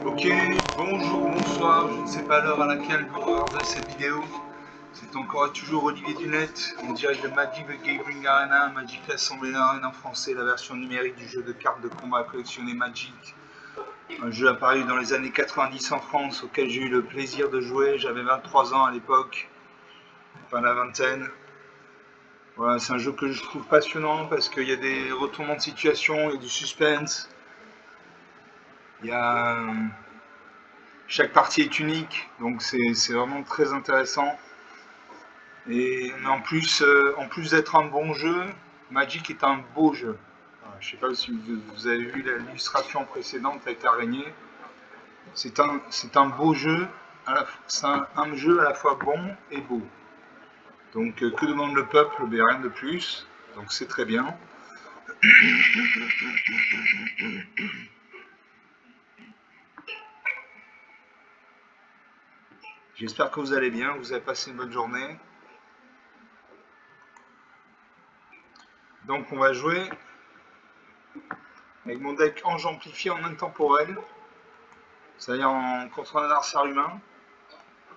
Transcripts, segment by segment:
Ok, bonjour, bonsoir, je ne sais pas l'heure à laquelle vous regardez cette vidéo. C'est encore et toujours Olivier Dunette, en direct de Magic the Gathering Arena, Magic l'Assemblée Arena en français, la version numérique du jeu de cartes de combat à collectionner Magic. Un jeu apparu dans les années 90 en France, auquel j'ai eu le plaisir de jouer, j'avais 23 ans à l'époque, enfin la vingtaine. Voilà, c'est un jeu que je trouve passionnant parce qu'il y a des retournements de situation, il y a du suspense, il y a... Chaque partie est unique, donc c'est vraiment très intéressant. Et en plus d'être un bon jeu, Magic est un beau jeu. Je ne sais pas si vous avez vu l'illustration précédente avec l'araignée. C'est un beau jeu, c'est un jeu à la fois bon et beau. Donc que demande le peuple? Ben, rien de plus. Donc c'est très bien. J'espère que vous allez bien, que vous avez passé une bonne journée. Donc on va jouer avec mon deck Ange amplifié en intemporel, c'est-à-dire contre un adversaire humain.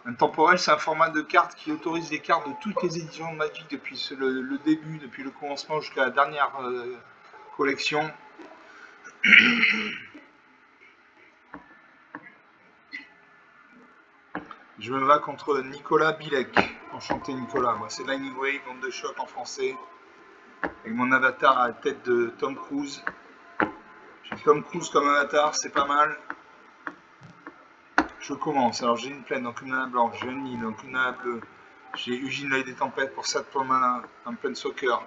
Intemporel, c'est un format de carte qui autorise les cartes de toutes les éditions de Magic depuis le début, depuis le commencement jusqu'à la dernière collection. Je me bats contre Nicolas Bilek. Enchanté Nicolas, moi c'est Lightning Wave, onde de choc en français, avec mon avatar à la tête de Tom Cruise. J'ai Tom Cruise comme avatar, c'est pas mal. Je commence, alors j'ai une plaine, donc une mana blanche, j'ai une île, donc une mana bleue. J'ai Ugin l'œil des tempêtes pour 7 points de mana, un plein soccer.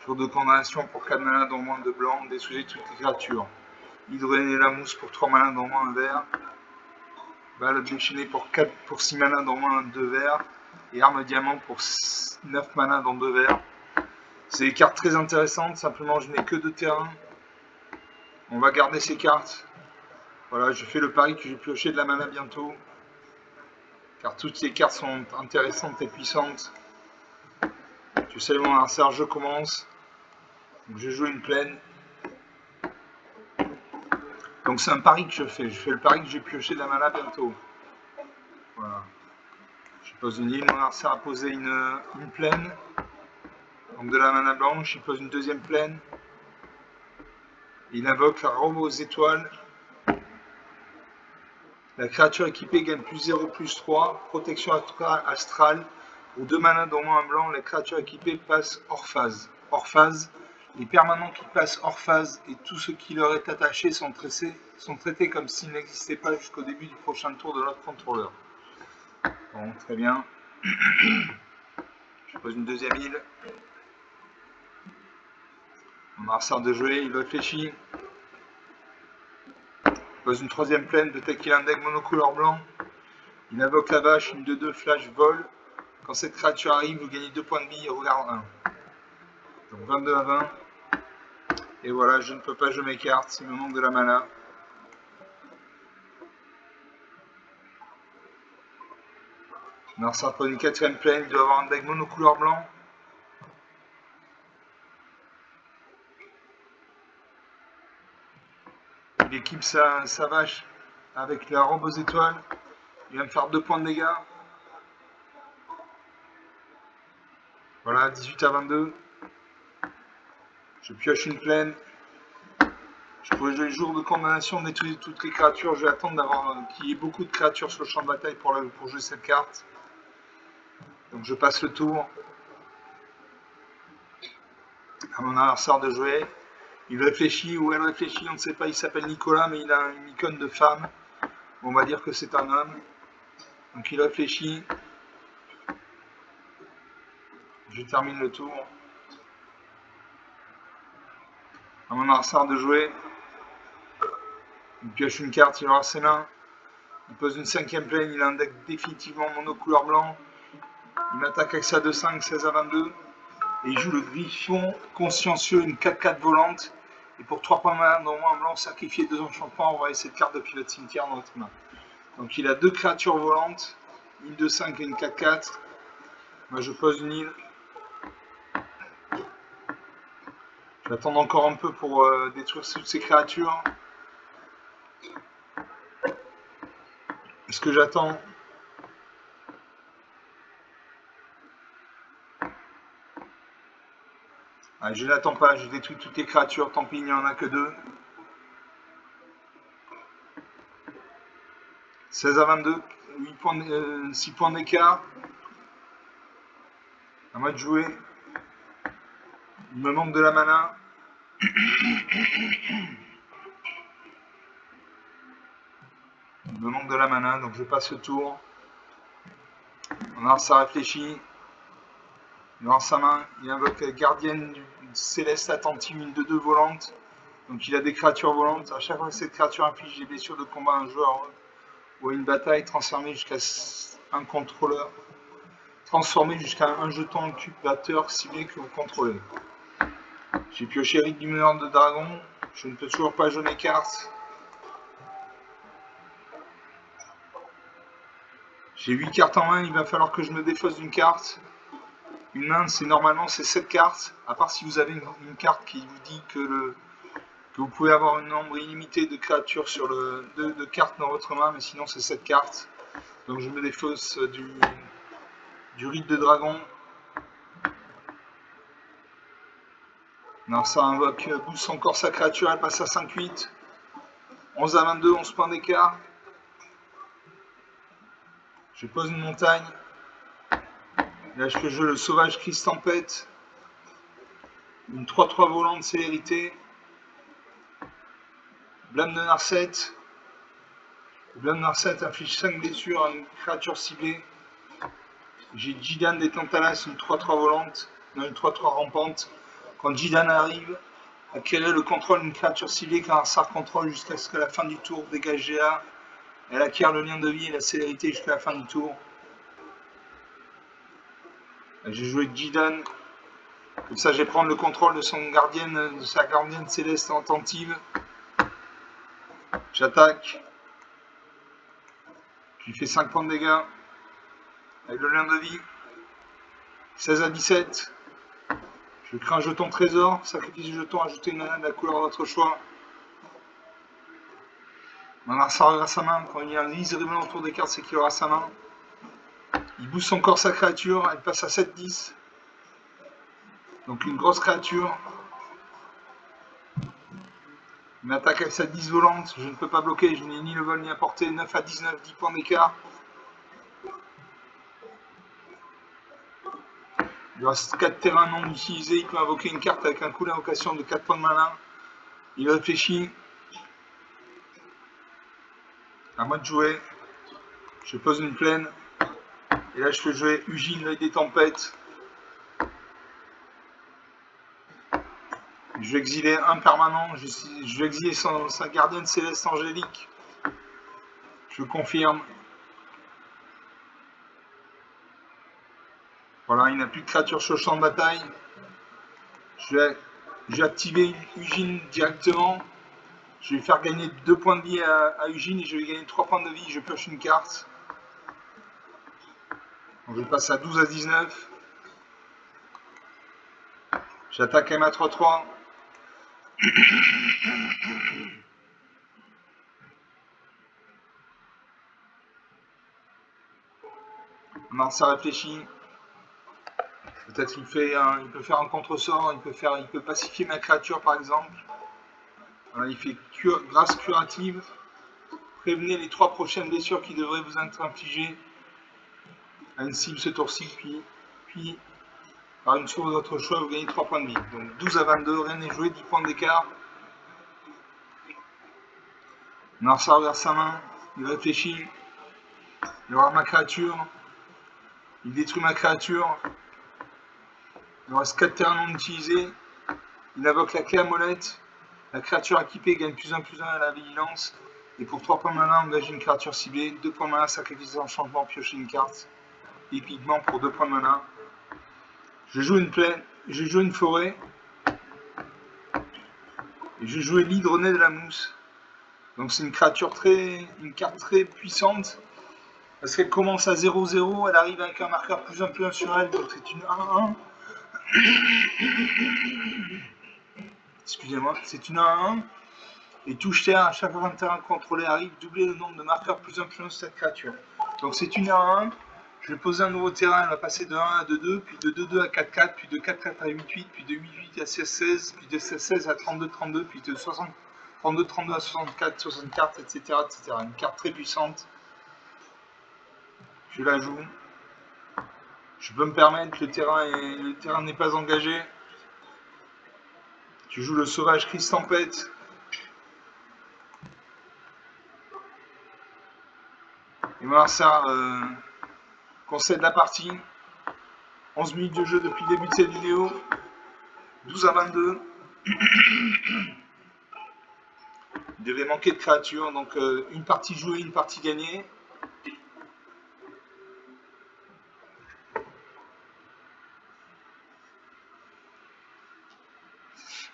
Jour de condamnation pour 4 mana dont moins de blanc, détruisez toutes les créatures. Hydroéner la mousse pour 3 mana dont moins un vert. Balle déchaînée pour 6 mana dont moins 2 verts. Et arme diamant pour 9 mana dont 2 verts. C'est des cartes très intéressantes, simplement je n'ai que 2 terrains. On va garder ces cartes. Voilà, je fais le pari que j'ai pioché de la mana bientôt. Car toutes ces cartes sont intéressantes et puissantes. Je sais mon adversaire, je commence. Donc je joue une plaine. Donc c'est un pari que je fais. Je fais le pari que j'ai pioché de la mana bientôt. Voilà. Je pose une île, mon adversaire a posé une plaine. Donc de la mana blanche, il pose une deuxième plaine. Il invoque la robe aux étoiles. La créature équipée gagne plus 0, plus 3. Protection astrale. Pour 2 mana dont moins un blanc, la créature équipée passe hors phase. Hors phase, les permanents qui passent hors phase et tout ce qui leur est attaché sont traités comme s'ils n'existaient pas jusqu'au début du prochain tour de notre contrôleur. Bon, très bien. Je pose une deuxième île. On adversaire de jouer, il réfléchit. Il pose une troisième plaine, peut-être qu'il a un deck monocouleur blanc. Il invoque la vache, une 2-2 flash vol. Quand cette créature arrive, vous gagnez 2 points de vie et regarde 1. Donc 22 à 20. Et voilà, je ne peux pas jouer mes cartes, il me manque de la mana. L'adversaire prend une quatrième plaine, il doit avoir un deck monocouleur blanc. Il équipe sa vache avec la robe aux étoiles. Il va me faire 2 points de dégâts. Voilà, 18 à 22. Je pioche une plaine. Je pourrais jouer jour de condamnation, détruire toutes les créatures. Je vais attendre qu'il y ait beaucoup de créatures sur le champ de bataille pour jouer cette carte. Donc je passe le tour. À mon adversaire de jouer. Il réfléchit ou elle réfléchit, on ne sait pas, il s'appelle Nicolas, mais il a une icône de femme. On va dire que c'est un homme. Donc il réfléchit. Je termine le tour. À mon adversaire de jouer. Il pioche une carte, il aura ses mains. Il pose une cinquième plaine, il a un deck définitivement monocouleur blanc. Il attaque avec sa 2-5, 16 à 22. Et il joue le Griffon consciencieux, une 4-4 volante. Et pour 3 points de mana, dans moins un blanc, sacrifier 2 enchantements, envoyer cette carte depuis le cimetière dans votre main. Donc il a 2 créatures volantes, une 2-5 et une 4-4. Moi je pose une île. J'attends encore un peu pour détruire toutes ces créatures. Est-ce que j'attends? Ah, je n'attends pas, j'ai détruit toutes les créatures, tant pis, il n'y en a que 2. 16 à 22, 6 points d'écart. À moi de jouer. Il me manque de la mana. Il me manque de la mana, donc je passe le tour. On a ça réfléchit. Il aura sa main, il invoque gardienne du céleste attentive, une de 2 volante. Donc il a des créatures volantes. À chaque fois que cette créature inflige des blessures de combat à un joueur ou à une bataille, transformée jusqu'à un contrôleur. Transformé jusqu'à un jeton incubateur ciblé que vous contrôlez. J'ai pioché Rite du meneur de dragon. Je ne peux toujours pas jouer mes cartes. J'ai 8 cartes en main, il va falloir que je me défausse d'une carte. Une main, normalement c'est 7 cartes, à part si vous avez une carte qui vous dit que vous pouvez avoir un nombre illimité de créatures de cartes dans votre main, mais sinon c'est 7 cartes. Donc je me défausse du rite de dragon. Non, ça invoque boost encore sa créature, elle passe à 5-8. 11 à 22, 11 points d'écart. Je pose une montagne. Là je fais jouer le sauvage Crise Tempête. Une 3-3 volante célérité. Blâme de Narset. Blâme de Narset inflige 5 blessures à une créature ciblée. J'ai Jidan des Tantalas, une 3-3 volante. Non, une 3-3 rampante. Quand Jidan arrive, acquérir le contrôle d'une créature ciblée car un sar contrôle jusqu'à ce que la fin du tour dégage GA. Elle acquiert le lien de vie et la célérité jusqu'à la fin du tour. J'ai joué Jidan. Comme ça, je vais prendre le contrôle de sa gardienne céleste attentive. J'attaque. Je lui fais 5 points de dégâts. Avec le lien de vie. 16 à 17. Je crée un jeton trésor. Sacrifice du jeton, ajouter une mana de la couleur de votre choix. On a ça à sa main. Quand il y a un lise ribbon autour des cartes, c'est qu'il aura sa main. Il booste encore sa créature. Elle passe à 7-10. Donc une grosse créature. Une attaque avec sa 10 volante. Je ne peux pas bloquer. Je n'ai ni le vol ni la portée. 9 à 19, 10 points d'écart. Il reste 4 terrains non utilisés. Il peut invoquer une carte avec un coup d'invocation de 4 points de mana. Il réfléchit. À moi de jouer. Je pose une plaine. Et là, je fais jouer Ugin, l'œil des tempêtes. Je vais exiler un permanent. Je vais exiler sa gardienne céleste angélique. Je confirme. Voilà, il n'a plus de créatures sur le champ de bataille. Je vais activer Ugin directement. Je vais faire gagner 2 points de vie à Ugin et je vais gagner 3 points de vie. Je pioche une carte. Donc je passe à 12 à 19. J'attaque M à 3-3. Non, ça réfléchit. Peut-être il peut faire un contre-sort, il peut pacifier ma créature par exemple. Voilà, il fait grâce curative. Prévenez les 3 prochaines blessures qui devraient vous être infligées à une cible ce tour-ci, puis par une source de votre choix, vous gagnez 3 points de vie. Donc 12 à 22, rien n'est joué, 10 points d'écart. Narsa regarde sa main, il réfléchit. Il aura ma créature. Il détruit ma créature. Il reste 4 terrains non utilisés. Il invoque la clé à molette. La créature équipée gagne +1/+1 à la vigilance. Et pour 3 points de mana, engage une créature ciblée. 2 points de mana, sacrifice un changement, piocher une carte. Épiquement pour 2 points de mana. Je joue une plaine, je joue une forêt. Et je joue l'hydronée de la mousse. Donc c'est une carte très puissante. Parce qu'elle commence à 0-0, elle arrive avec un marqueur +1/+1 sur elle, donc c'est une 1-1. Excusez-moi, c'est une 1-1. Et touche terre, à chaque fois qu'un terrain contrôlé arrive, doubler le nombre de marqueurs plus 1 plus 1 de cette créature. Donc c'est une à 1. Je vais poser un nouveau terrain, elle va passer de 1 à 2-2, puis de 2-2 à 4-4, puis de 4-4 à 8-8, puis de 8-8 à 16-16, puis de 16-16 à 32-32, puis de 32-32 à 64-64, etc., etc. Une carte très puissante. Je la joue. Je peux me permettre, le terrain n'est pas engagé. Je joue le sauvage Crise Tempête. Et voilà, ça concède la partie. 11 minutes de jeu depuis le début de cette vidéo. 12 à 22. Il devait manquer de créatures, donc une partie jouée, une partie gagnée.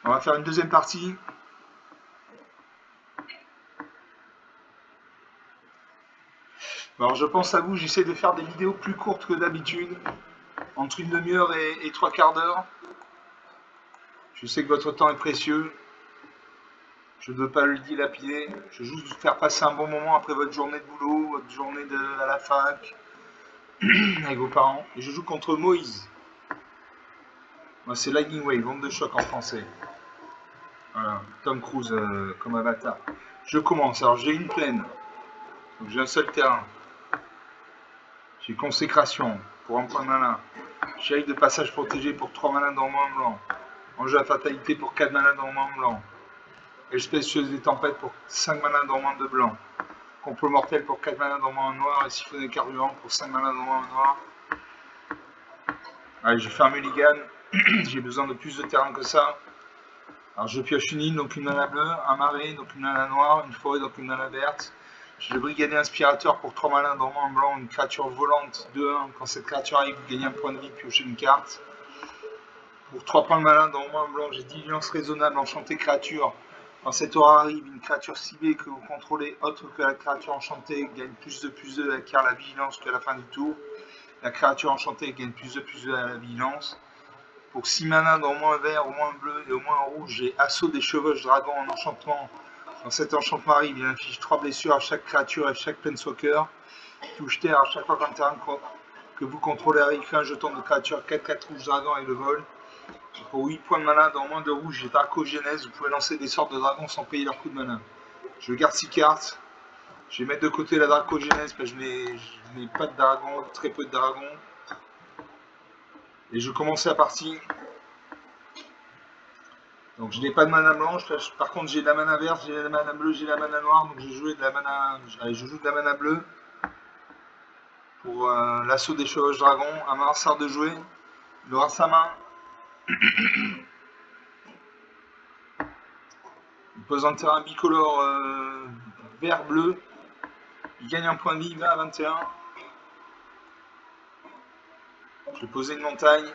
On va faire une deuxième partie. Alors je pense à vous, j'essaie de faire des vidéos plus courtes que d'habitude, entre une demi-heure et 3/4 d'heure. Je sais que votre temps est précieux. Je ne veux pas le dilapider. Je veux juste vous faire passer un bon moment après votre journée de boulot, votre journée à la fac, avec vos parents. Et je joue contre Moïse. Moi, c'est Lightning Wave, onde de choc en français. Voilà, Tom Cruise comme avatar. Je commence. Alors, j'ai une plaine. Donc, j'ai un seul terrain. J'ai consécration pour un point de mana. J'ai de passage protégé pour 3 mana dans le moins blanc. Enjeu à fatalité pour 4 mana dans le moins blanc. Espèce tueuse des tempêtes pour 5 mana dans le moins de blanc. Complot mortel pour 4 mana dans le moins noir. Et siphonner carburant pour 5 mana dans le moins noir. Allez, j'ai fait un mulligan. J'ai besoin de plus de terrain que ça. Alors je pioche une île, donc une mana bleue, un marais, donc une mana noire, une forêt, donc une mana verte. J'ai le brigadier inspirateur pour 3 mana dans le moins blanc, une créature volante 2-1. Quand cette créature arrive, vous gagnez un point de vie, piochez une carte. Pour 3 points de mana dans le moins blanc, j'ai diligence raisonnable, enchantée créature. Quand cette aura arrive, une créature ciblée que vous contrôlez autre que la créature enchantée gagne plus de, et acquiert la vigilance qu'à la fin du tour. La créature enchantée gagne plus de à la vigilance. Pour 6 mana dans au moins vert, au moins bleu et au moins rouge, j'ai assaut des chevauches dragons en enchantement. Quand cet enchantement arrive, il inflige 3 blessures à chaque créature et à chaque planeswalker. Touche terre à chaque fois qu'un terrain que vous contrôlez arrive, un jeton de créature 4-4 rouge dragon avec le vol. Pour 8 points de mana dans moins de rouge, j'ai Dracogénèse. Vous pouvez lancer des sorts de dragons sans payer leur coup de mana. Je garde 6 cartes. Je vais mettre de côté la Dracogénèse parce que je n'ai pas de dragon, très peu de dragons. Et je commence la partie. Donc je n'ai pas de mana blanche. Par contre j'ai de la mana verte, j'ai de la mana bleue, j'ai de la mana noire. Donc je joue de la mana. Allez, je joue de la mana bleue. Pour l'assaut des chevauches dragons. Un Marassar de jouer. Il aura sa main. Il pose un terrain bicolore vert-bleu. Il gagne un point de vie, il va à 21. Je vais poser une montagne.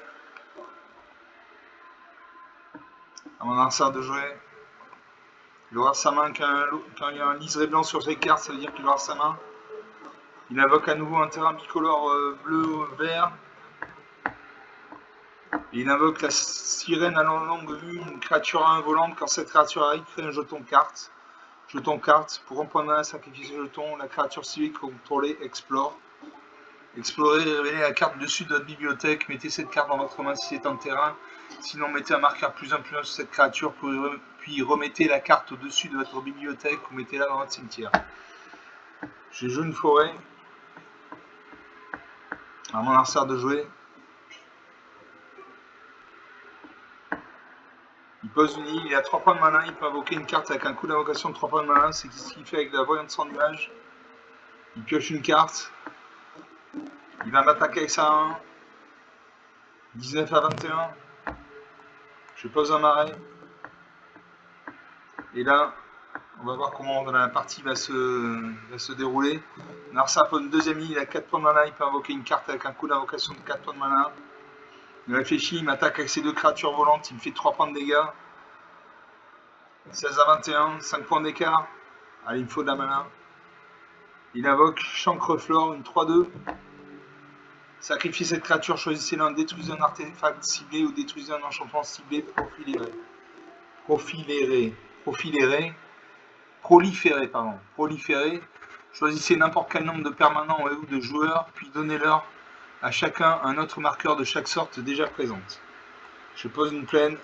À mon Marassar de jouer. Il aura sa main quand il y a un liseré blanc sur ses cartes, ça veut dire qu'il aura sa main. Il invoque à nouveau un terrain bicolore bleu-vert. Et il invoque la sirène à longue vue, une créature à 1 volante. Quand cette créature arrive, crée un jeton carte. Jeton carte, pour un point de mana, sacrifier ce jeton. La créature civique contrôlée explore. Explorez et révélez la carte dessus de votre bibliothèque. Mettez cette carte dans votre main si c'est un terrain. Sinon, mettez un marqueur plus 1 sur cette créature, puis remettez la carte au-dessus de votre bibliothèque ou mettez-la dans votre cimetière. Je joue une forêt. À mon Marassar de jouer. Il pose une île, il a 3 points de mana, il peut invoquer une carte avec un coup d'invocation de 3 points de mana, c'est ce qu'il fait avec la voyante sans nuage. Il pioche une carte. Il va m'attaquer avec sa 1. 19 à 21. Je pose un marais. Et là, on va voir comment la partie va se dérouler. Narsa pose une deuxième île, il a 4 points de mana, il peut invoquer une carte avec un coup d'invocation de 4 points de mana. Il réfléchit, il m'attaque avec ses 2 créatures volantes, il me fait 3 points de dégâts. 16 à 21, 5 points d'écart. Allez, il me faut de la mana. Il invoque Chancreflore, une 3-2. Sacrifiez cette créature, choisissez l'un, détruisez un artefact ciblé ou détruisez un enchantement ciblé, profiléré. proliférer, pardon. Proliférer. Choisissez n'importe quel nombre de permanents ou de joueurs, puis donnez-leur à chacun un autre marqueur de chaque sorte déjà présente. Je pose une plaine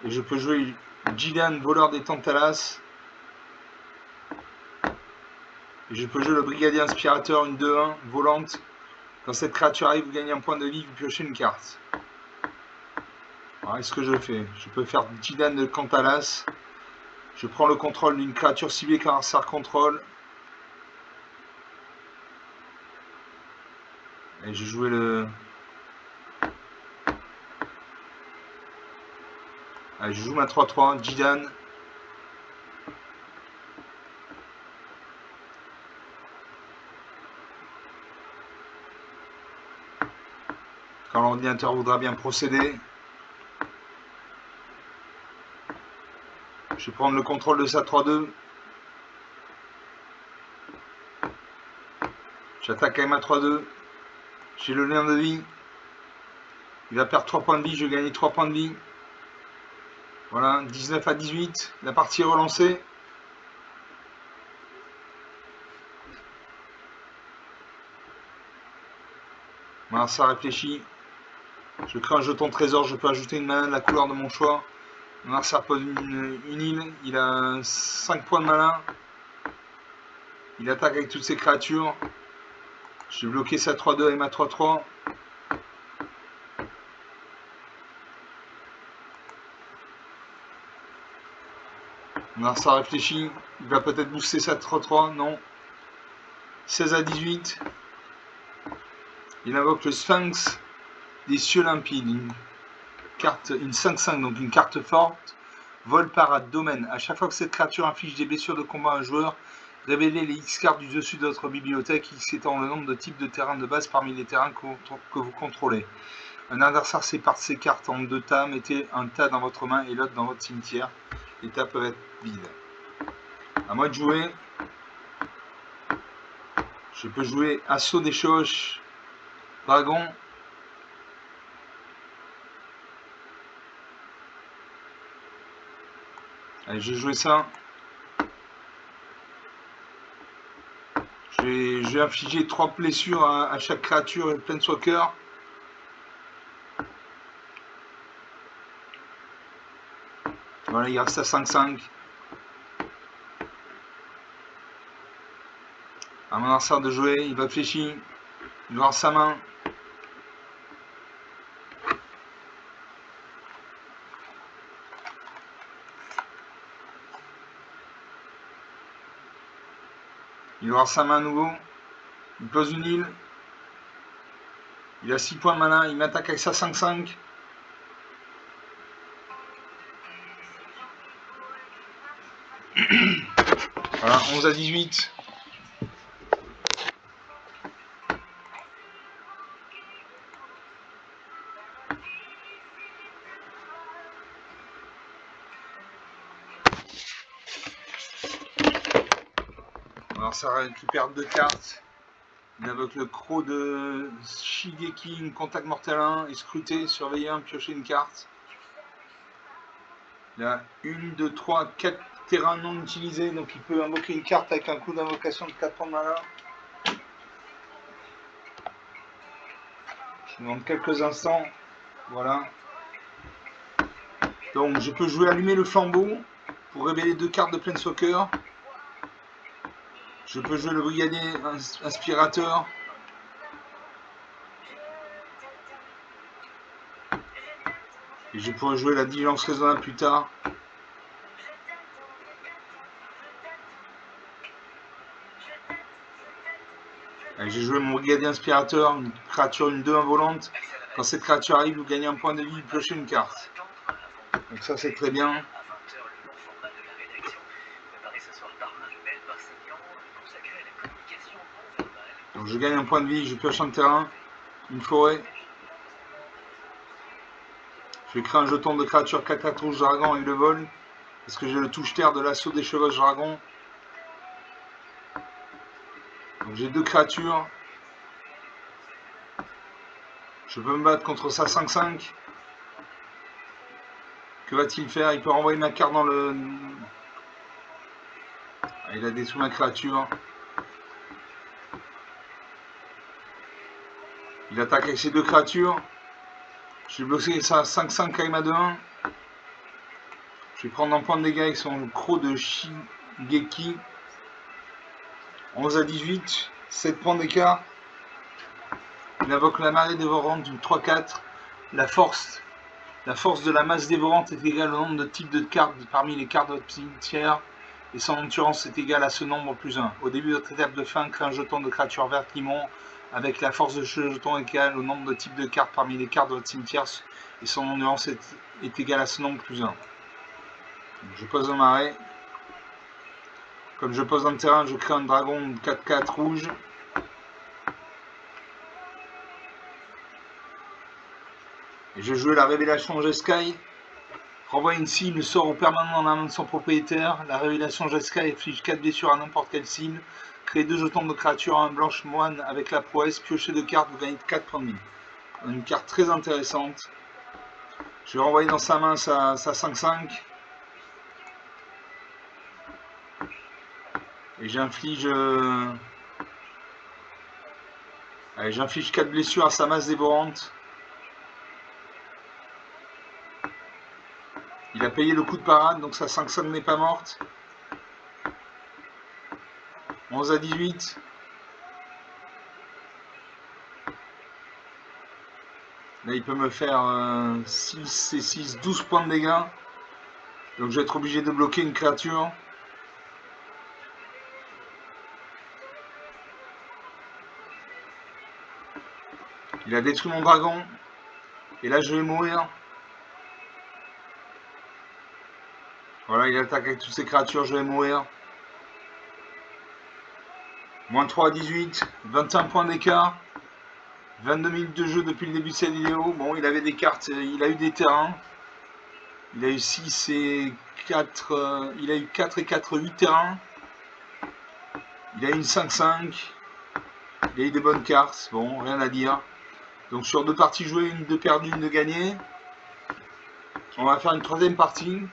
et je peux jouer Jidan, voleur des Tantalas. Et je peux jouer le brigadier inspirateur, une 2-1, volante. Quand cette créature arrive, vous gagnez un point de vie, vous piochez une carte. Alors, est-ce que je fais? Je peux faire Jidan de Cantalas. Je prends le contrôle d'une créature ciblée qu'un adversaire contrôle. Et j'ai joué le... Allez, je joue ma 3-3, Jidan. Quand l'ordinateur voudra bien procéder. Je vais prendre le contrôle de sa 3-2. J'attaque avec ma 3-2. J'ai le lien de vie. Il va perdre 3 points de vie, je vais gagner 3 points de vie. Voilà, 19 à 18. La partie est relancée. Voilà, ça réfléchit. Je crée un jeton trésor, je peux ajouter une mana de la couleur de mon choix. Mon adversaire pose une île, il a 5 points de mana. Il attaque avec toutes ses créatures. Je vais bloquer sa 3-2 et ma 3-3. Mon adversaire réfléchit. Il va peut-être booster sa 3-3, non. 16 à 18. Il invoque le Sphinx des cieux limpides. Une 5-5, donc une carte forte. Vol parade, domaine. À chaque fois que cette créature inflige des blessures de combat à un joueur, révélez les X cartes du dessus de votre bibliothèque, X étant le nombre de types de terrains de base parmi les terrains que vous contrôlez. Un adversaire sépare ses cartes en 2 tas, mettez un tas dans votre main et l'autre dans votre cimetière. Les tas peuvent être vides. À moi de jouer. Je peux jouer Assaut des Chevauches, Dragon. Allez, j'ai joué ça. Je vais infliger 3 blessures à chaque créature et Planeswalker. Voilà, il reste à 5-5. À mon adversaire de jouer, il va fléchir. Il va avoir sa main. Il va avoir sa main à nouveau. Il pose une île. Il a 6 points de mana. Il m'attaque avec sa 5-5. Voilà, 11 à 18. Alors ça récupère 2 cartes. Il invoque le croc de Shigeki, une contact mortel 1, et scruter, surveiller 1, piocher une carte. Il a 1, 2, 3, 4 terrains non utilisés, donc il peut invoquer une carte avec un coup d'invocation de 4 points de mana. Je demande quelques instants. Voilà. Donc je peux jouer allumer le flambeau pour révéler 2 cartes de Planeswalker. Je peux jouer le brigadier inspirateur. Et je pourrais jouer la diligence raisonnable plus tard. J'ai joué mon brigadier inspirateur, une créature, une 2-1 volante. Quand cette créature arrive, vous gagnez un point de vie, vous piochez une carte. Donc ça c'est très bien. Donc je gagne un point de vie, je pioche un terrain, une forêt. Je vais créer un jeton de créature 4/4 rouge dragon avec le vol. Parce que j'ai le touche-terre de l'assaut des chevauches dragons. Donc j'ai 2 créatures. Je peux me battre contre sa 5-5. Que va-t-il faire? Il peut renvoyer ma carte dans le... Il a détruit ma créature. Il attaque avec ses deux créatures. Je vais bloquer ça à 5-5 Kaima de 1. Je vais prendre un point de dégâts avec son croc de Shigeki. 11 à 18. 7 points d'écart. Il invoque la marée dévorante d'une 3-4. La force de la masse dévorante est égale au nombre de types de cartes parmi les cartes de votre cimetière. Et son endurance est égale à ce nombre plus 1. Au début de votre étape de fin, crée un jeton de créature verte limon avec la force de ce jeton égale au nombre de types de cartes parmi les cartes de votre cimetière. Et son endurance est égale à ce nombre plus 1. Donc je pose un marais. Comme je pose dans le terrain, je crée un dragon de 4-4 rouge. Et je joue la révélation Jeskai. Renvoie une cible, sort au permanent dans la main de son propriétaire. La révélation Jeskai inflige 4 blessures à n'importe quelle cible. Créez 2 jetons de créature à un blanche moine avec la prouesse. Piochez 2 cartes, vous gagnez 4 points de vie. Une carte très intéressante. Je vais renvoyer dans sa main sa 5-5. Et j'inflige 4 blessures à sa masse dévorante. Il a payé le coup de parade, donc sa 5-5 n'est pas morte. 11 à 18. Là, il peut me faire 6 et 6, 12 points de dégâts. Donc, je vais être obligé de bloquer une créature. Il a détruit mon dragon. Et là, je vais mourir. Voilà, il attaque avec toutes ses créatures, je vais mourir. Moins 3 à 18, 21 points d'écart. 22 minutes de jeu depuis le début de cette vidéo. Bon, il avait des cartes, il a eu des terrains. Il a eu 6 et 4, il a eu 4 et 4, 8 terrains. Il a eu une 5-5. Il a eu des bonnes cartes, bon, rien à dire. Donc sur 2 parties jouées, une de perdue, une de gagnée. On va faire une 3e partie.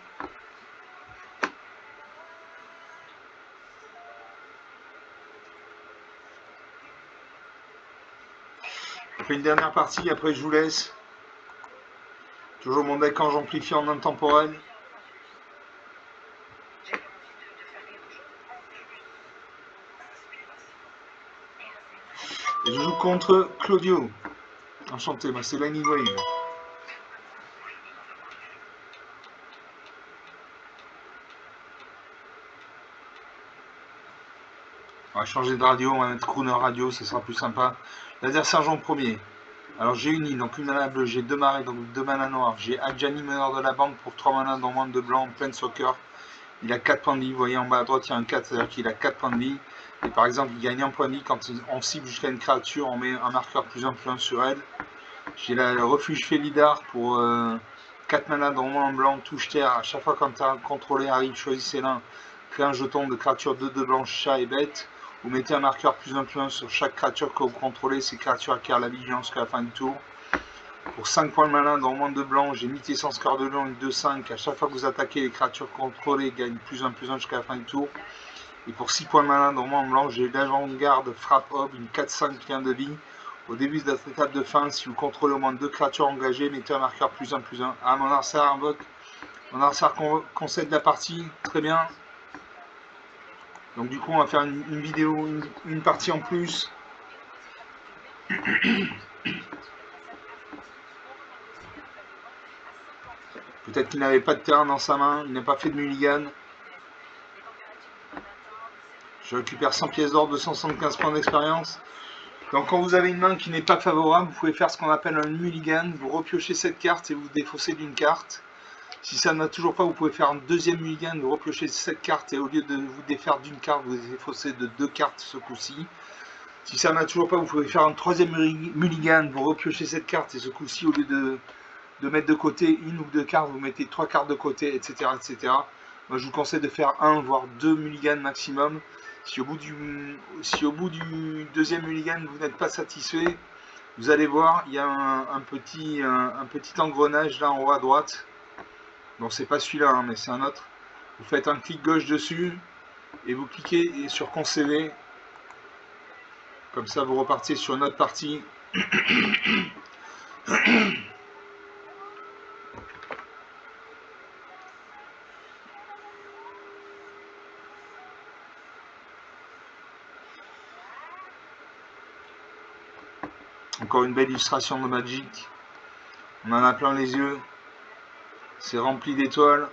On fait une dernière partie, après je vous laisse. Toujours mon deck quand j'amplifie en intemporel. Et je joue contre Claudio. Enchanté, moi c'est Lightning Wave. On va changer de radio, on va mettre Crooner Radio, ça sera plus sympa. Laser Sergent premier. Alors j'ai une île, donc une mana bleue, j'ai 2 marées, donc 2 mana noirs. J'ai Adjani, meneur de la banque pour 3 mana dans moins de blanc, plein soccer. Il a 4 points de vie, vous voyez en bas à droite il y a un 4, c'est-à-dire qu'il a 4 points de vie. Et par exemple il gagne un point de vie quand on cible jusqu'à une créature, on met un marqueur plus 1 sur elle. J'ai le refuge Félidar pour 4 mana dans moins en blanc, touche terre. À chaque fois quand un contrôlé arrive, choisissez l'un, créez un jeton de créature 2 blanche, chat et bête. Vous mettez un marqueur plus 1 sur chaque créature que vous contrôlez. Ces créatures acquièrent la vigilance jusqu'à la fin du tour. Pour 5 points de malin dans moins de blanc, j'ai Mité sans score de lion, une 2-5. À chaque fois que vous attaquez, les créatures contrôlées gagnent plus 1 jusqu'à la fin du tour. Et pour 6 points de malin dans moins en blanc, j'ai l'avant-garde frappe hob, une 4-5 qui vient de vie. Au début de cette étape de fin, si vous contrôlez au moins 2 créatures engagées, mettez un marqueur plus 1. Ah, mon adversaire invoque. Mon adversaire concède la partie. Très bien. Donc du coup on va faire une vidéo, une partie en plus. Peut-être qu'il n'avait pas de terrain dans sa main, il n'a pas fait de mulligan. Je récupère 100 pièces d'or, 275 points d'expérience. Donc quand vous avez une main qui n'est pas favorable, vous pouvez faire ce qu'on appelle un mulligan. Vous repiochez cette carte et vous défaussez d'une carte. Si ça ne va toujours pas, vous pouvez faire un 2e mulligan, vous repiochez cette carte et au lieu de vous défaire d'une carte, vous défaussez de 2 cartes ce coup-ci. Si ça ne va toujours pas, vous pouvez faire un 3e mulligan, vous repiochez cette carte et ce coup-ci, au lieu de mettre de côté une ou 2 cartes, vous mettez 3 cartes de côté, etc. etc. Moi je vous conseille de faire 1 voire 2 mulligans maximum. Si au bout du 2e mulligan vous n'êtes pas satisfait, vous allez voir, il y a un petit engrenage là en haut à droite. Bon, c'est pas celui-là, hein, mais c'est un autre. Vous faites un clic gauche dessus et vous cliquez sur concéder. Comme ça, vous repartez sur une autre partie. Encore une belle illustration de Magic. On en a plein les yeux. C'est rempli d'étoiles.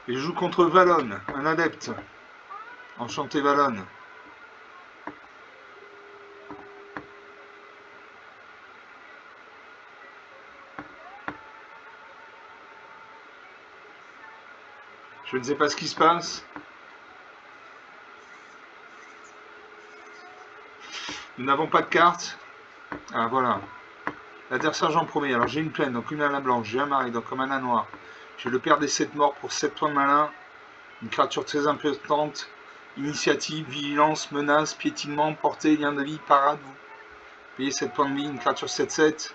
Et je joue contre Valon, un adepte. Enchanté Valon. Je ne sais pas ce qui se passe. Nous n'avons pas de carte. Ah voilà. L'adversaire j'en premier. Alors j'ai une plaine, donc une mana blanche. J'ai un mari, donc un mana noir. J'ai le père des 7 morts pour 7 points de malin. Une créature très importante. Initiative, vigilance, menace, piétinement, portée, lien de vie, parade. Vous payez 7 points de vie. Une créature 7-7.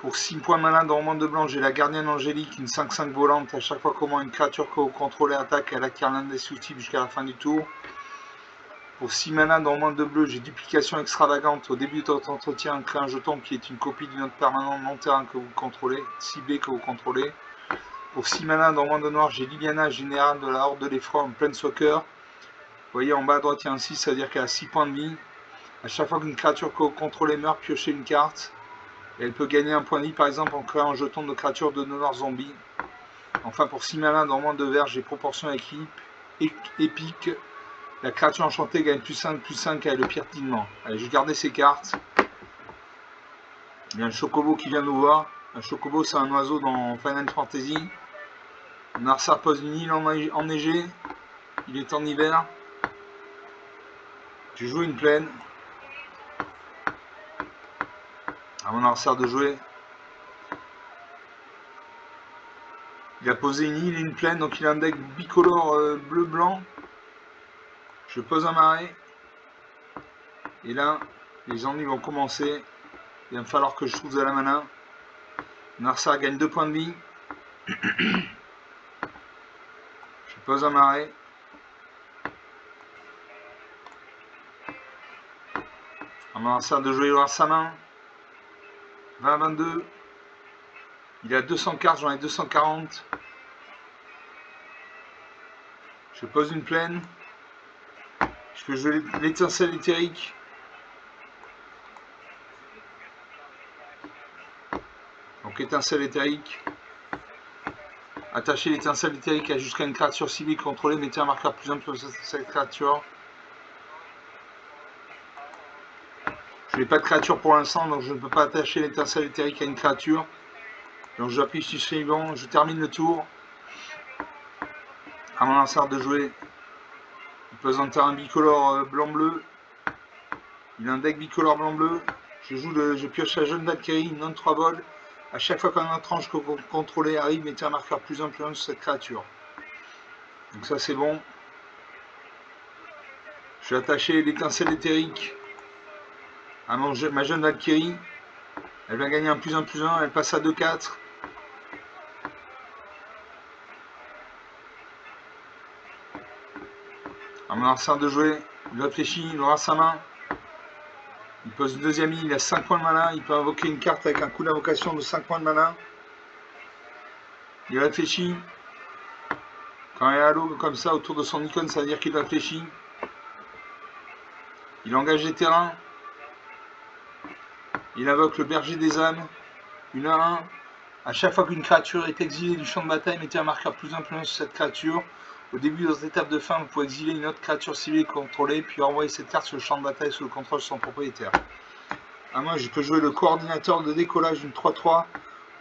Pour 6 points de malin dans le monde de blanc, j'ai la gardienne angélique, une 5-5 volante. À chaque fois comment une créature que vous contrôlez attaque, elle acquiert l'indestructible jusqu'à la fin du tour. Pour 6 mana dans le monde de bleu, j'ai duplication extravagante. Au début de votre entretien, crée un jeton qui est une copie d'une autre permanente non terrain que vous contrôlez, ciblée que vous contrôlez. Pour 6 mana dans le monde de noir, j'ai Liliana, générale de la Horde de l'Effroi en Planeswalker. Vous voyez en bas à droite, il y a un 6, ça veut dire qu'elle a 6 points de vie. À chaque fois qu'une créature que vous contrôlez meurt, piochez une carte. Et elle peut gagner un point de vie par exemple en créant un jeton de créature de noir zombie. Enfin pour 6 mana dans le monde de vert, j'ai proportion épique. La créature enchantée gagne plus 5 avec le piétinement. Allez, je vais garder ces cartes. Il y a un chocobo qui vient nous voir. Un chocobo, c'est un oiseau dans Final Fantasy. Narsar pose une île enneigée. Il est en hiver. Je joue une plaine. À mon Narsar de jouer. Il a posé une île et une plaine, donc il a un deck bicolore bleu-blanc. Je pose un marais. Et là, les ennuis vont commencer. Il va me falloir que je trouve de la mana. Narsar gagne 2 points de vie. Je pose un marais. Narsar de jouer à sa main. 20-22. Il a 200 cartes, j'en ai 240. Je pose une plaine. Je peux jouer l'étincelle éthérique. Donc étincelle éthérique. Attacher l'étincelle éthérique à jusqu'à une créature ciblée contrôlée. Mettez un marqueur plus ample sur cette créature. Je n'ai pas de créature pour l'instant, donc je ne peux pas attacher l'étincelle éthérique à une créature. Donc j'appuie sur suivant, je termine le tour. À mon Narsar de jouer. Il pose un terrain bicolore blanc-bleu. Il a un deck bicolore blanc-bleu. Je pioche la jeune Valkyrie, une non 3 vol. À chaque fois qu'un étrange que vous contrôlez arrive, mettez un marqueur plus un sur cette créature. Donc ça c'est bon. Je vais attacher l'étincelle éthérique à ma jeune Valkyrie. Elle va gagner un plus 1, elle passe à 2-4. À mon Narsar de jouer, il réfléchit, il aura sa main. Il pose une deuxième île, il a 5 points de mana, il peut invoquer une carte avec un coup d'invocation de 5 points de mana. Il réfléchit. Quand il y a un halo comme ça autour de son icône, ça veut dire qu'il réfléchit. Il engage les terrains. Il invoque le berger des âmes. Une à 1. À chaque fois qu'une créature est exilée du champ de bataille, mettez un marqueur plus 1 sur cette créature. Au début de cette étape de fin, vous pouvez exiler une autre créature ciblée contrôlée, puis envoyer cette carte sur le champ de bataille sous le contrôle de son propriétaire. Moi, je peux jouer le coordinateur de décollage d'une 3-3.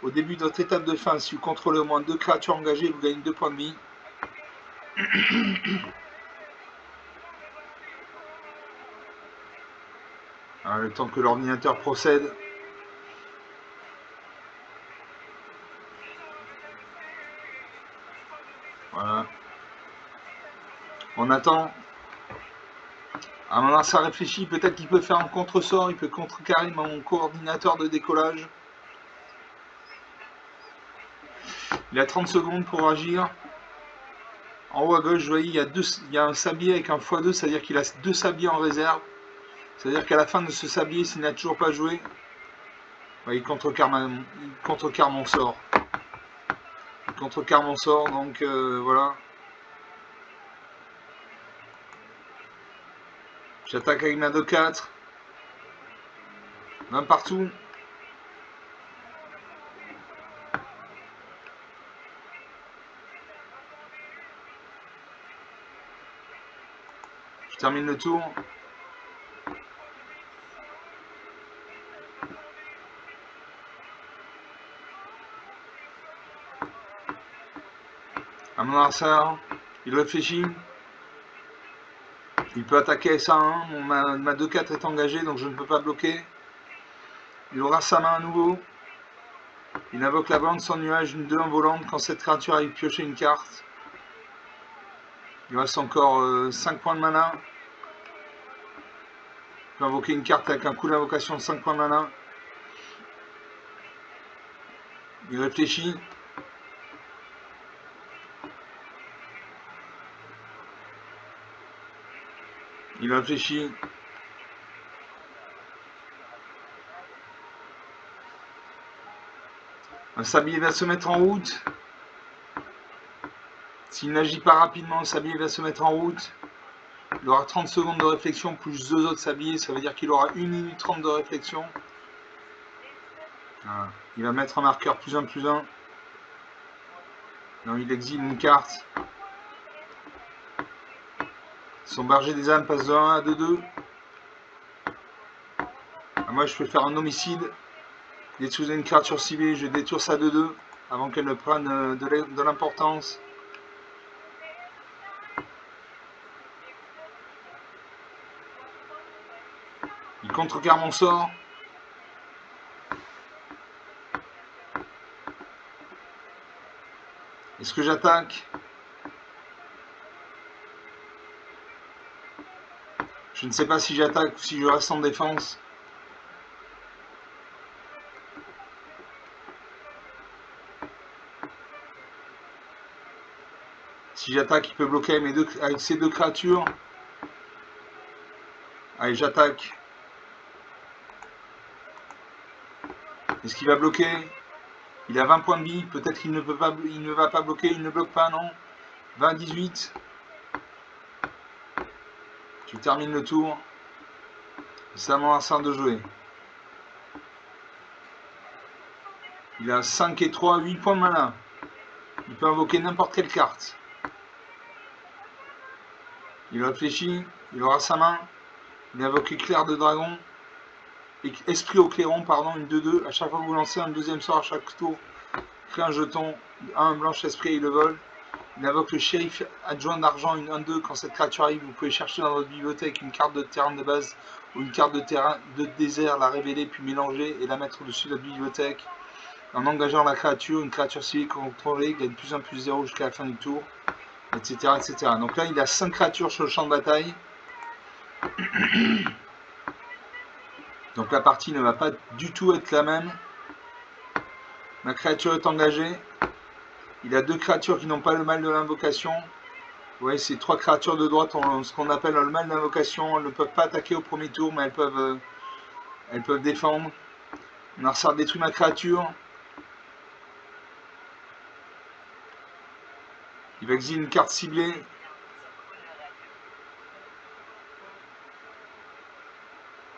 Au début de votre étape de fin, si vous contrôlez au moins 2 créatures engagées, vous gagnez 2 points de vie. Alors, le temps que l'ordinateur procède. Voilà. On attend. À un moment, ça réfléchit. Peut-être qu'il peut faire un contre-sort. Il peut contrecarrer mon coordinateur de décollage. Il a 30 secondes pour agir. En haut à gauche, vous voyez, il y a un sablier avec un x2, c'est-à-dire qu'il a 2 sabliers en réserve. C'est-à-dire qu'à la fin de ce sablier, s'il n'a toujours pas joué, il contrecarre mon sort. Il contrecarre mon sort, donc voilà. J'attaque avec ma 2-4. 20 partout. Je termine le tour. À mon adversaire, il réfléchit. Il peut attaquer S1, ma 2-4 est engagée, donc je ne peux pas bloquer. Il aura sa main à nouveau. Il invoque la volante sans nuage, une 2-1 volante. Quand cette créature arrive piocher une carte, il reste encore 5 points de mana. Il peut invoquer une carte avec un coup d'invocation de 5 points de mana. Il réfléchit. Il réfléchit. Un sablier va se mettre en route. S'il n'agit pas rapidement, le sablier va se mettre en route. Il aura 30 secondes de réflexion plus 2 autres sabliers. Ça veut dire qu'il aura 1 minute 30 de réflexion. Voilà. Il va mettre un marqueur +1/+1. Non, il exile une carte. Son berger des âmes passe de 1 à 2-2. Moi, je peux faire un homicide. Détruire une créature ciblée, je détruis ça 2-2 avant qu'elle ne prenne de l'importance. Il contrecarre mon sort. Est-ce que j'attaque? Je ne sais pas si j'attaque ou si je reste en défense. Si j'attaque, il peut bloquer avec ces 2 créatures. Allez, j'attaque. Est-ce qu'il va bloquer? Il a 20 points de vie. Peut-être qu'il ne va pas bloquer. Il ne bloque pas, non. 20-18. Tu termines le tour. C'est à mon adversaire de jouer. Il a 5 et 3, 8 points de mana. Il peut invoquer n'importe quelle carte. Il réfléchit, il aura sa main. Il invoque éclair de dragon. Esprit au clairon, pardon, une 2-2. À chaque fois que vous lancez un deuxième sort à chaque tour, crée un jeton, un blanche esprit et il le vole. Il invoque le shérif adjoint d'argent, une 1-2. Quand cette créature arrive, vous pouvez chercher dans votre bibliothèque une carte de terrain de base ou une carte de terrain de désert, la révéler puis mélanger et la mettre au-dessus de la bibliothèque. En engageant la créature, une créature civique contrôlée gagne +1/+0 jusqu'à la fin du tour, etc., etc. Donc là, il a 5 créatures sur le champ de bataille. Donc la partie ne va pas du tout être la même. Ma créature est engagée. Il a 2 créatures qui n'ont pas le mal de l'invocation. Vous voyez, ces 3 créatures de droite ont ce qu'on appelle le mal d'invocation. Elles ne peuvent pas attaquer au premier tour, mais elles peuvent défendre. Mon adversaire détruit ma créature. Il va exiler une carte ciblée.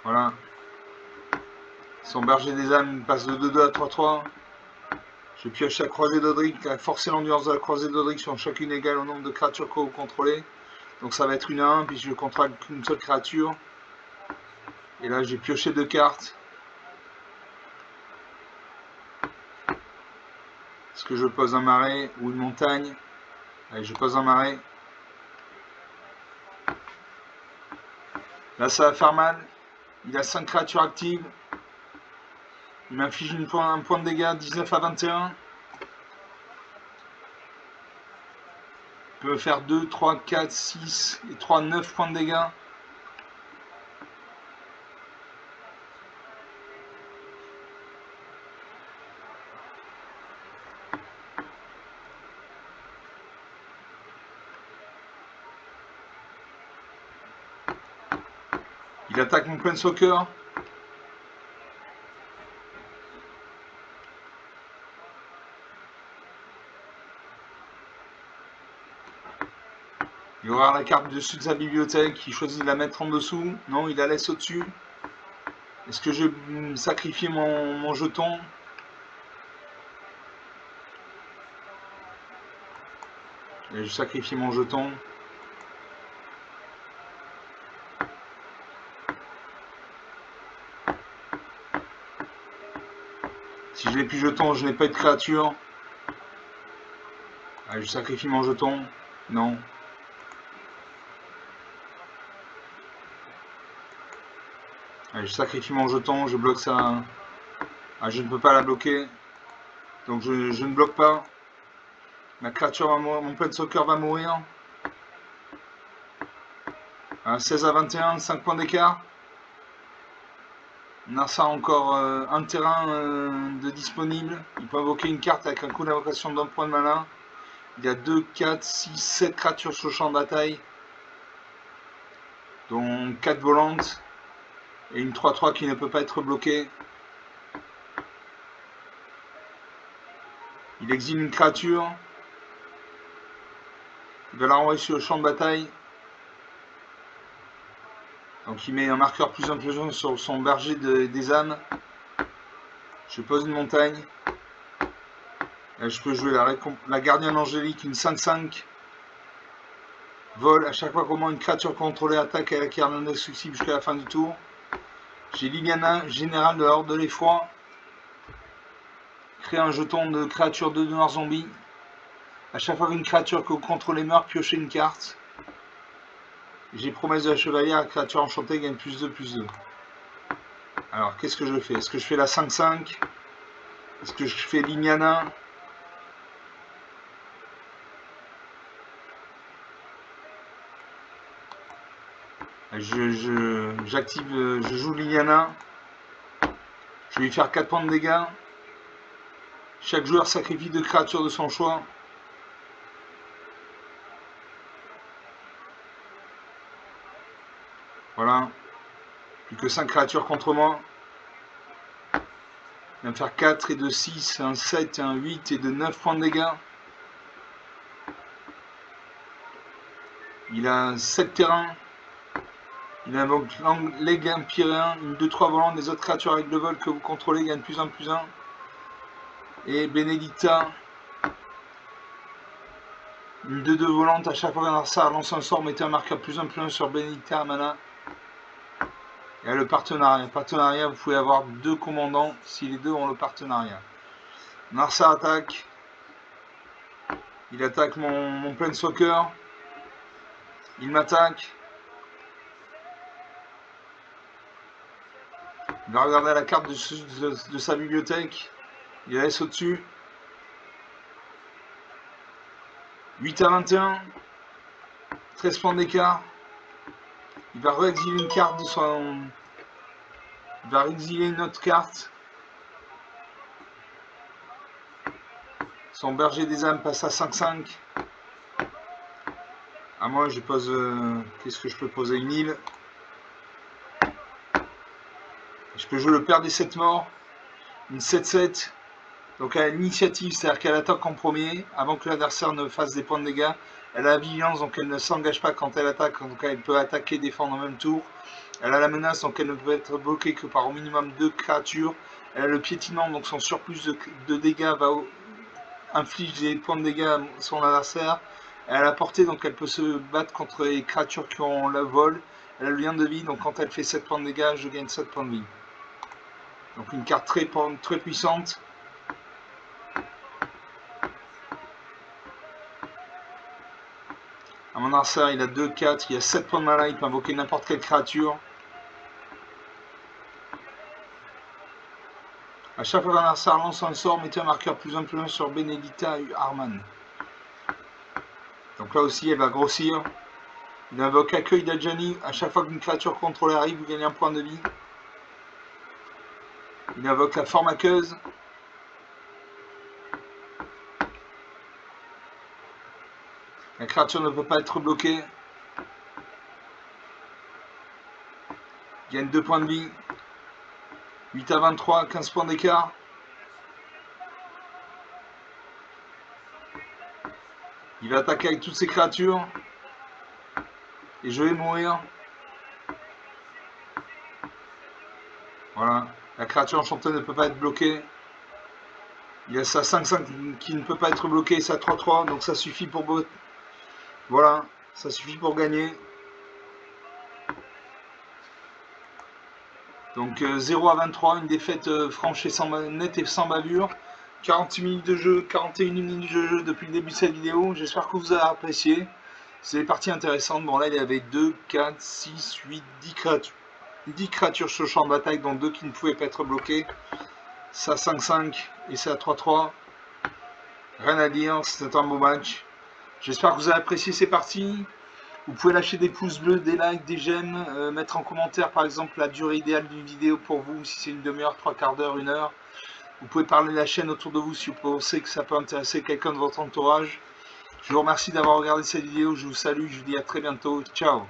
Voilà. Son berger des âmes passe de 2-2 à 3-3. Je pioche la croisée d'Odric. La force et l'endurance de la croisée d'Odric sont chacune égales au nombre de créatures que vous contrôlez. Donc ça va être 1 à 1, puis je contrôle qu'une seule créature. Et là, j'ai pioché 2 cartes. Est-ce que je pose un marais ou une montagne? Allez, je pose un marais. Là, ça va faire mal. Il a 5 créatures actives. Il m'inflige un point de dégâts, 19 à 21. Il peut faire 2, 3, 4, 6 et 3, 9 points de dégâts. Il attaque mon Planeswalker. Il aura la carte dessus de sa bibliothèque. Il choisit de la mettre en dessous. Non, il la laisse au-dessus. Est-ce que je vais sacrifier mon jeton? Et je sacrifie mon jeton. Si je n'ai plus de jeton, je n'ai pas de créature. Allez, je sacrifie mon jeton. Non. Allez, je sacrifie mon jeton, je bloque ça. Ah, je ne peux pas la bloquer. Donc je ne bloque pas. Ma créature va mourir, mon Planeswalker va mourir. 16 à 21, 5 points d'écart. Narsa a encore un terrain de disponible. Il peut invoquer une carte avec un coût d'invocation d'un point de mana. Il y a 2, 4, 6, 7 créatures sur le champ de bataille. Dont 4 volantes. Et une 3-3 qui ne peut pas être bloquée. Il exile une créature. Il va la renvoyer sur le champ de bataille. Donc il met un marqueur plus 1 sur son berger des âmes. Je pose une montagne. Là, je peux jouer la gardienne angélique, une 5-5. Vol, à chaque fois qu'au moins une créature contrôlée attaque, elle acquiert un indestructible jusqu'à la fin du tour. J'ai Liliana, général de la Horde de l'Effroi. Créer un jeton de créature de noir zombie. À chaque fois qu'une créature que vous contrôlez meurt, piochez une carte. J'ai promesse de la chevalière, la créature enchantée gagne +2/+2. Alors, qu'est-ce que je fais? Est-ce que je fais la 5-5? Est-ce que je fais Liliana? J'active, je joue Liliana. Je vais lui faire 4 points de dégâts. Chaque joueur sacrifie 2 créatures de son choix. Voilà. Plus que 5 créatures contre moi. Il va me faire 4 et de 6, un 7, un 8 et de 9 points de dégâts. Il a 7 terrains. Il invoque l'aigle empyréen, une 2-3 volante. Les autres créatures avec le vol que vous contrôlez gagnent +1/+1. Et Benedicta. Une 2-2 volante. À chaque fois qu'un adversaire lance un sort, mettez un marqueur +1/+1 sur Benedicta à mana. Et le partenariat. Le partenariat, vous pouvez avoir 2 commandants si les deux ont le partenariat. Narsa attaque. Il attaque mon Planeswalker. Il m'attaque. Il va regarder la carte de sa bibliothèque. Il la laisse au-dessus. 8 à 21. 13 points d'écart. Il va réexiler une carte de son... Il va réexiler une autre carte. Son berger des âmes passe à 5-5. À moi, je pose... Qu'est-ce que je peux poser? Une île. Je peux jouer le père des 7 morts. Une 7-7. Donc elle a l'initiative, c'est-à-dire qu'elle attaque en premier, avant que l'adversaire ne fasse des points de dégâts. Elle a la vigilance, donc elle ne s'engage pas quand elle attaque, donc elle peut attaquer et défendre en même tour. Elle a la menace, donc elle ne peut être bloquée que par au minimum 2 créatures. Elle a le piétinement, donc son surplus de dégâts va infliger des points de dégâts à son adversaire. Elle a la portée, donc elle peut se battre contre les créatures qui ont le vol. Elle a le lien de vie, donc quand elle fait 7 points de dégâts, je gagne 7 points de vie. Donc une carte très puissante. À mon adversaire, il a 2, 4, il a 7 points de mana, il peut invoquer n'importe quelle créature. A chaque fois qu'un adversaire lance un sort, mettez un marqueur +1/+1 sur Benedicta Harman. Donc là aussi, elle va grossir. Il invoque Accueil d'Adjani. À chaque fois qu'une créature contrôlée arrive, vous gagnez un point de vie. Il invoque la forme aqueuse. La créature ne peut pas être bloquée. Il gagne 2 points de vie. 8 à 23, 15 points d'écart. Il va attaquer avec toutes ses créatures. Et je vais mourir. Voilà. La créature enchantée ne peut pas être bloquée. Il a sa 5-5 qui ne peut pas être bloquée, sa 3-3. Donc ça suffit pour... Voilà. Ça suffit pour gagner. Donc 0 à 23, une défaite franche et nette et sans bavure. 40 minutes de jeu, 41 minutes de jeu depuis le début de cette vidéo. J'espère que vous avez apprécié. C'est des parties intéressantes. Bon là il y avait 2, 4, 6, 8, 10 créatures. 10 créatures sur le champ de bataille, dont 2 qui ne pouvaient pas être bloquées. Ça 5-5 et ça 3-3. Rien à dire, c'était un beau match. J'espère que vous avez apprécié ces parties. Vous pouvez lâcher des pouces bleus, des likes, des j'aime, mettre en commentaire par exemple la durée idéale d'une vidéo pour vous, si c'est une demi-heure, 3/4 d'heure, 1 heure. Vous pouvez parler de la chaîne autour de vous si vous pensez que ça peut intéresser quelqu'un de votre entourage. Je vous remercie d'avoir regardé cette vidéo, je vous salue, je vous dis à très bientôt, ciao.